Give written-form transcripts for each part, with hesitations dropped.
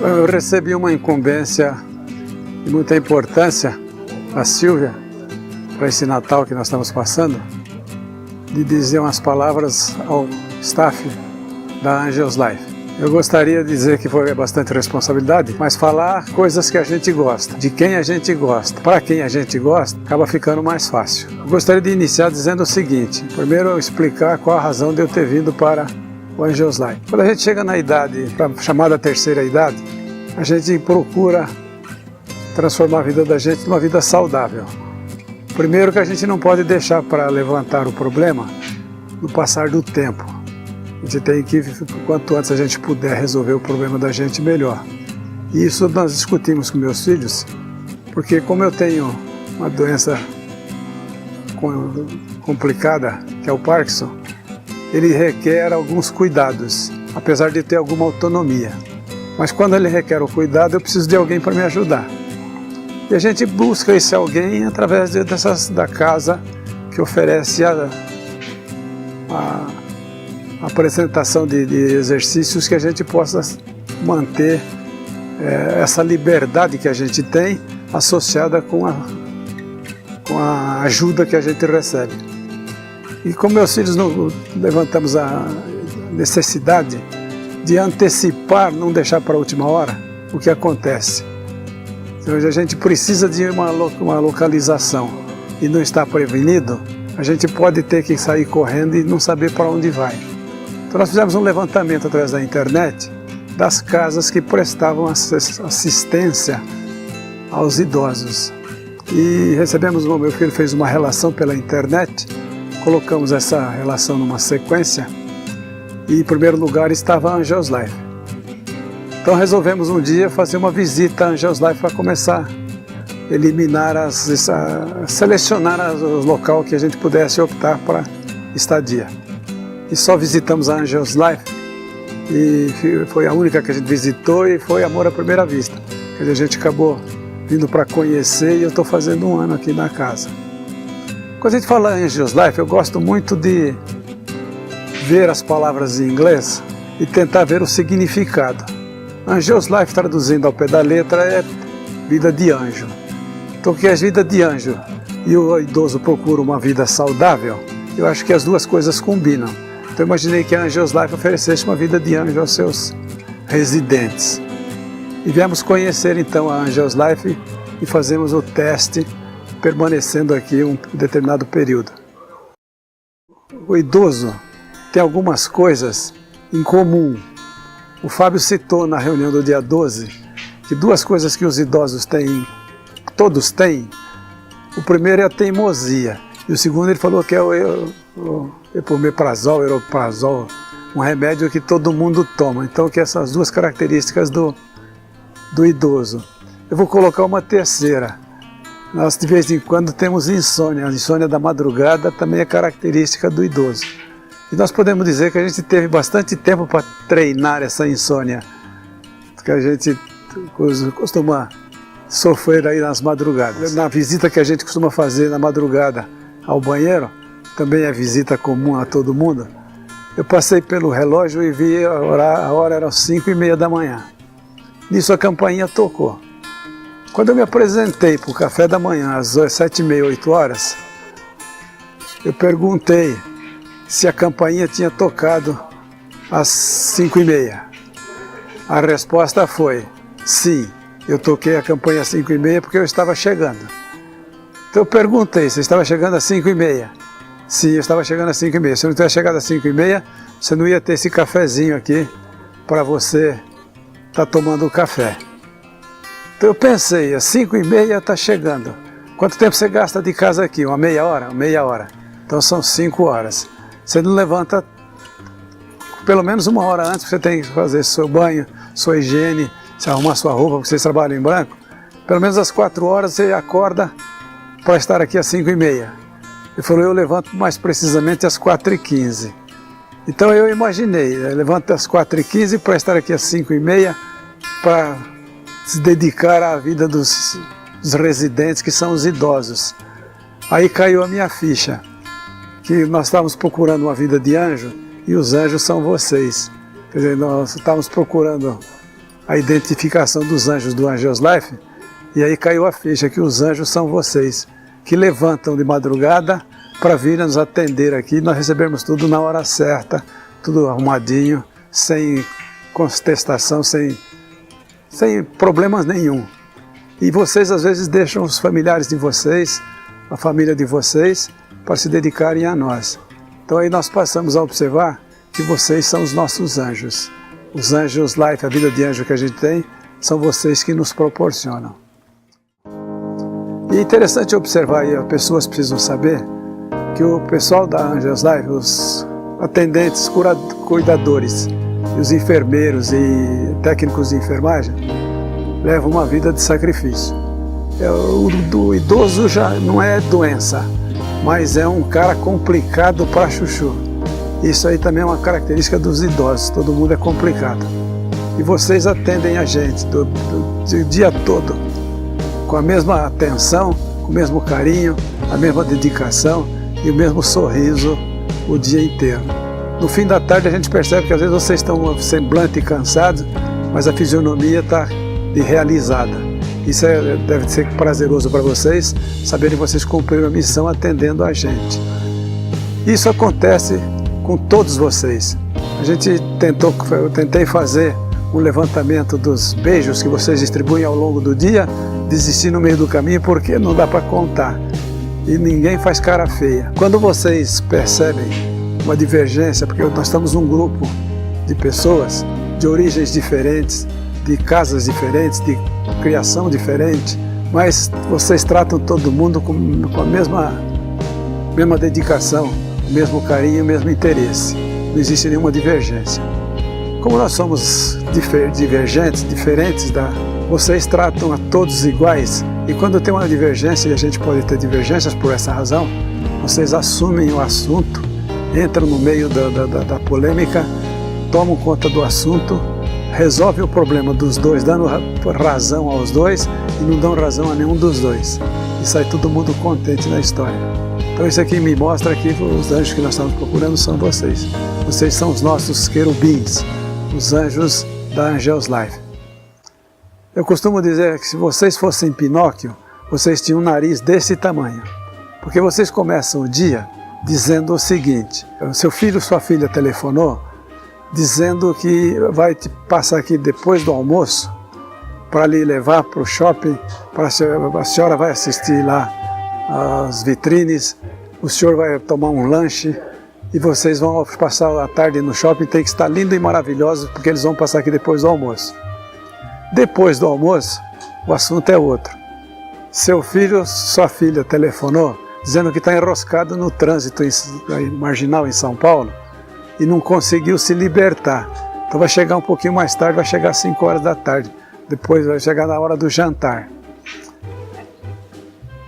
Eu recebi uma incumbência de muita importância, a Silvia, para esse Natal que nós estamos passando, de dizer umas palavras ao staff da Angels Life. Eu gostaria de dizer que foi bastante responsabilidade, mas falar coisas que a gente gosta, de quem a gente gosta, para quem a gente gosta, acaba ficando mais fácil. Eu gostaria de iniciar dizendo o seguinte: primeiro eu explicar qual a razão de eu ter vindo para o Angels Life. Quando a gente chega na idade, chamada terceira idade, a gente procura transformar a vida da gente numa vida saudável. Primeiro que a gente não pode deixar para levantar o problema no passar do tempo. A gente tem que, quanto antes a gente puder resolver o problema da gente, melhor. E isso nós discutimos com meus filhos, porque como eu tenho uma doença complicada, que é o Parkinson, ele requer alguns cuidados, apesar de ter alguma autonomia. Mas quando ele requer o cuidado, eu preciso de alguém para me ajudar. E a gente busca esse alguém através da casa que oferece a apresentação de exercícios que a gente possa manter essa liberdade que a gente tem associada com a ajuda que a gente recebe. E como meus filhos levantamos a necessidade de antecipar, não deixar para a última hora o que acontece. Hoje a gente precisa de uma localização e não está prevenido, a gente pode ter que sair correndo e não saber para onde vai. Então nós fizemos um levantamento através da internet das casas que prestavam assistência aos idosos. E recebemos, o meu filho fez uma relação pela internet, colocamos essa relação numa sequência e em primeiro lugar estava a Angels Life. Então resolvemos um dia fazer uma visita à Angels Life para começar a eliminar, selecionar os locais que a gente pudesse optar para estadia. E só visitamos a Angels Life e foi a única que a gente visitou e foi amor à primeira vista. Quer dizer, a gente acabou vindo para conhecer e eu estou fazendo um ano aqui na casa. Quando a gente fala em Angels Life, eu gosto muito de ver as palavras em inglês e tentar ver o significado. Angels Life, traduzindo ao pé da letra, é vida de anjo. Então, o que é vida de anjo e o idoso procura uma vida saudável, eu acho que as duas coisas combinam. Então, eu imaginei que a Angels Life oferecesse uma vida de anjo aos seus residentes. E viemos conhecer, então, a Angels Life e fazemos o teste, permanecendo aqui um determinado período. O idoso tem algumas coisas em comum. O Fábio citou na reunião do dia 12 que duas coisas que os idosos têm, todos têm. O primeiro é a teimosia e o segundo ele falou que é o epomeprazol, eroprazol, um remédio que todo mundo toma. Então que essas duas características do idoso. Eu vou colocar uma terceira. Nós de vez em quando temos insônia. A insônia da madrugada também é característica do idoso. E nós podemos dizer que a gente teve bastante tempo para treinar essa insônia, que a gente costuma sofrer aí nas madrugadas. Na visita que a gente costuma fazer na madrugada ao banheiro, também é visita comum a todo mundo, eu passei pelo relógio e vi a hora era 5h30 da manhã. Nisso a campainha tocou. Quando eu me apresentei para o café da manhã, às 7h30, 8 horas, eu perguntei se a campainha tinha tocado às 5h30. A resposta foi: sim, eu toquei a campainha às 5h30 porque eu estava chegando. Então eu perguntei, você estava chegando às 5h30? Sim, eu estava chegando às 5h30. Se eu não tivesse chegado às 5h30, você não ia ter esse cafezinho aqui para você estar tomando o café. Então eu pensei, às 5h30 está chegando. Quanto tempo você gasta de casa aqui? Uma meia hora? Meia hora. Então são 5 horas. Você não levanta pelo menos 1 hora antes, você tem que fazer seu banho, sua higiene, se arrumar sua roupa, porque vocês trabalham em branco. Pelo menos às 4 horas você acorda para estar aqui às 5h30. Ele falou, eu levanto mais precisamente às 4h15. Então eu imaginei, eu levanto às 4h15 para estar aqui às 5h30, para se dedicar à vida dos residentes, que são os idosos. Aí caiu a minha ficha, que nós estávamos procurando uma vida de anjo, e os anjos são vocês. Quer dizer, nós estávamos procurando a identificação dos anjos do Angels Life, e aí caiu a ficha que os anjos são vocês, que levantam de madrugada para vir nos atender aqui, nós recebemos tudo na hora certa, tudo arrumadinho, sem contestação, sem problemas nenhum. E vocês às vezes deixam os familiares de vocês, a família de vocês, para se dedicarem a nós. Então aí nós passamos a observar que vocês são os nossos anjos. Os Angels Life, a vida de anjo que a gente tem, são vocês que nos proporcionam. E é interessante observar, e as pessoas precisam saber, que o pessoal da Angels Life, os atendentes, cuidadores, e os enfermeiros e técnicos de enfermagem, levam uma vida de sacrifício. O idoso já não é doença, mas é um cara complicado para chuchu. Isso aí também é uma característica dos idosos, todo mundo é complicado. E vocês atendem a gente do dia todo, com a mesma atenção, com o mesmo carinho, a mesma dedicação e o mesmo sorriso o dia inteiro. No fim da tarde a gente percebe que às vezes vocês estão semblante e cansados, mas a fisionomia está realizada. Isso deve ser prazeroso para vocês, saberem que vocês cumpriram a missão atendendo a gente. Isso acontece com todos vocês. Eu tentei fazer um levantamento dos beijos que vocês distribuem ao longo do dia, desisti no meio do caminho porque não dá para contar. E ninguém faz cara feia. Quando vocês percebem uma divergência, porque nós estamos um grupo de pessoas de origens diferentes, de casas diferentes, de criação diferente, mas vocês tratam todo mundo com a mesma dedicação, o mesmo carinho, o mesmo interesse. Não existe nenhuma divergência. Como nós somos divergentes, diferentes, vocês tratam a todos iguais, e quando tem uma divergência, e a gente pode ter divergências por essa razão, vocês assumem o assunto, entram no meio da polêmica, tomam conta do assunto, resolvem o problema dos dois, dando razão aos dois e não dão razão a nenhum dos dois. E sai todo mundo contente na história. Então isso aqui me mostra que os anjos que nós estamos procurando são vocês. Vocês são os nossos querubins, os anjos da Angels Life. Eu costumo dizer que se vocês fossem Pinóquio, vocês tinham um nariz desse tamanho. Porque vocês começam o dia dizendo o seguinte: seu filho ou sua filha telefonou, dizendo que vai te passar aqui depois do almoço para lhe levar para o shopping, a senhora vai assistir lá as vitrines, o senhor vai tomar um lanche e vocês vão passar a tarde no shopping, tem que estar lindo e maravilhoso porque eles vão passar aqui depois do almoço. Depois do almoço, o assunto é outro. Seu filho, sua filha telefonou dizendo que está enroscado no trânsito marginal em São Paulo e não conseguiu se libertar. Então vai chegar um pouquinho mais tarde, vai chegar às 5 horas da tarde. Depois vai chegar na hora do jantar.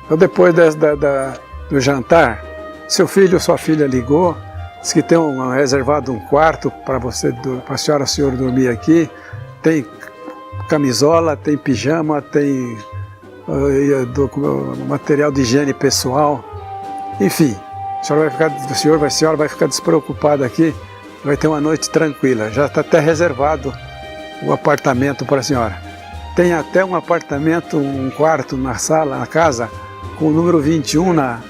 Então depois do jantar, seu filho ou sua filha ligou, disse que tem reservado um quarto para a senhora e o senhor dormir aqui, tem camisola, tem pijama, tem material de higiene pessoal, enfim. A senhora vai ficar despreocupada aqui, vai ter uma noite tranquila. Já está até reservado o apartamento para a senhora. Tem até um apartamento, um quarto na sala, na casa, com o número 21 na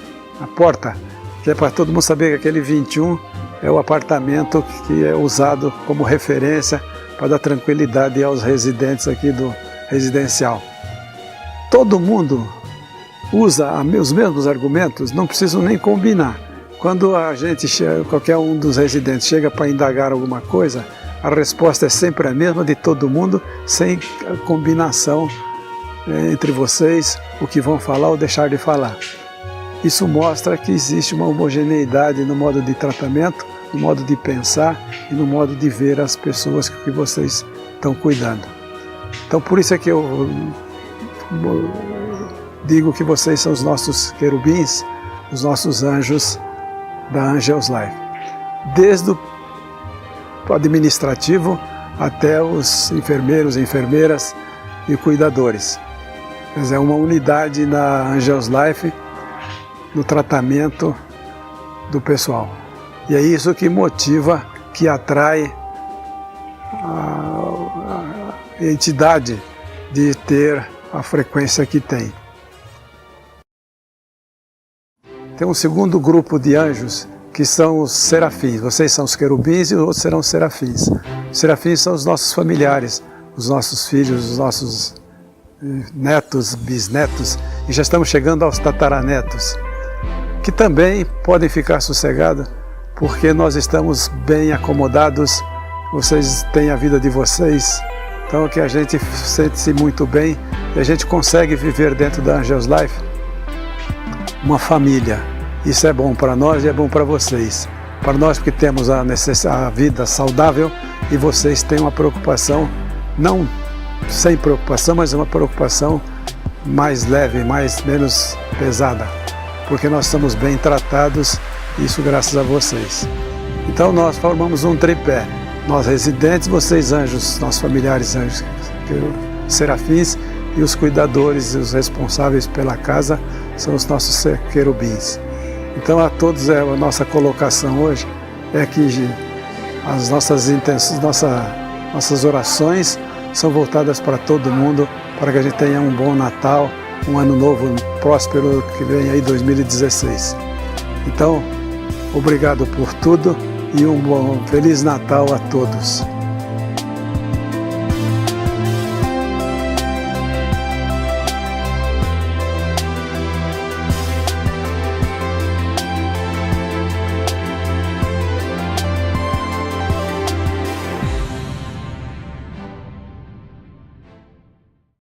porta, que é para todo mundo saber que aquele 21 é o apartamento que é usado como referência para dar tranquilidade aos residentes aqui do residencial. Todo mundo usa os mesmos argumentos, não precisam nem combinar. Quando qualquer um dos residentes chega para indagar alguma coisa, a resposta é sempre a mesma de todo mundo, sem combinação entre vocês, o que vão falar ou deixar de falar. Isso mostra que existe uma homogeneidade no modo de tratamento, no modo de pensar e no modo de ver as pessoas que vocês estão cuidando. Então por isso é que eu digo que vocês são os nossos querubins, os nossos anjos da Angels Life. Desde o administrativo até os enfermeiros, enfermeiras e cuidadores. É uma unidade na Angels Life no tratamento do pessoal. E é isso que motiva, que atrai entidade de ter a frequência que tem. Tem um segundo grupo de anjos que são os serafins. Vocês são os querubins e os outros serão os serafins. Os serafins são os nossos familiares, os nossos filhos, os nossos netos, bisnetos, e já estamos chegando aos tataranetos, que também podem ficar sossegados, porque nós estamos bem acomodados, vocês têm a vida de vocês, então que a gente sente-se muito bem e a gente consegue viver dentro da Angels Life uma família. Isso é bom para nós e é bom para vocês. Para nós porque temos a vida saudável e vocês têm uma preocupação, não sem preocupação, mas uma preocupação mais leve, menos pesada, porque nós estamos bem tratados, isso graças a vocês. Então nós formamos um tripé, nós residentes, vocês anjos, nossos familiares anjos, serafins, e os cuidadores e os responsáveis pela casa são os nossos querubins. Então a todos a nossa colocação hoje é que as nossas intenções, nossas orações são voltadas para todo mundo, para que a gente tenha um bom Natal, um ano novo próspero que vem aí 2016. Então, obrigado por tudo e um bom Feliz Natal a todos.